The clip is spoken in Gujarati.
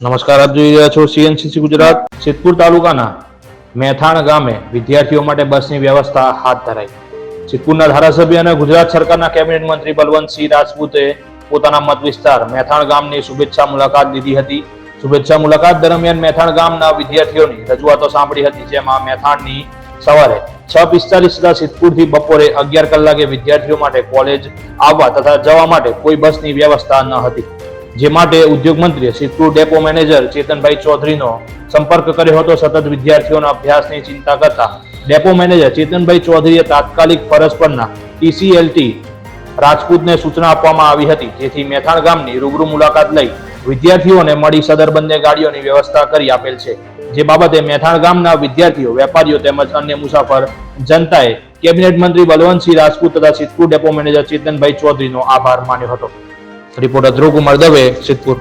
નમસ્કાર, આપ જોઈ રહ્યા છો સીએનસીસી ગુજરાત. સિદ્ધપુર તાલુકાના મેથાણ ગામે વિદ્યાર્થીઓ માટે બસની વ્યવસ્થા હાથ ધરાઈ. સિદ્ધપુરના ધારાસભ્ય અને ગુજરાત સરકારના કેબિનેટ મંત્રી બલવંતસિંહ રાજપૂતે પોતાના મત વિસ્તાર મેથાણ ગામની શુભેચ્છા મુલાકાત લીધી હતી. શુભેચ્છા મુલાકાત દરમિયાન મેથાણ ગામના વિદ્યાર્થીઓની રજૂઆતો સાંભળી હતી, જેમાં મેથાણની સવારે 6:45 તથા સિદ્ધપુરથી બપોરે 11 કલાકે વિદ્યાર્થીઓ માટે કોલેજ આવવા તથા જવા માટે કોઈ બસની વ્યવસ્થા ન હતી, જે માટે ઉદ્યોગ મંત્રીએ સિદ્ધપુર ડેપો મેનેજર ચેતનભાઈ ચૌધરીનો સંપર્ક કર્યો હતો. સતત વિદ્યાર્થીઓના અભ્યાસની ચિંતા કરતા ડેપો મેનેજર ચેતનભાઈ ચૌધરીએ તાત્કાલિક ફરજ પરના TCLT રાજપૂતને સૂચના આપવામાં આવી હતી, જેથી મેથાણ ગામની રૂબરૂ મુલાકાત લઈ વિદ્યાર્થીઓને મળી સદર બંને ગાડીઓની વ્યવસ્થા કરી આપેલ છે. જે બાબતે મેથાણ ગામના વિદ્યાર્થીઓ, વેપારીઓ તેમજ અન્ય મુસાફર જનતાએ કેબિનેટ મંત્રી બલવંતસિંહ રાજપૂત તથા સિદ્ધપુર ડેપો મેનેજર ચેતનભાઈ ચૌધરીનો આભાર માન્યો હતો. રિપોર્ટર ધ્રુવ કુમાર દવે, સિદ્ધપુર.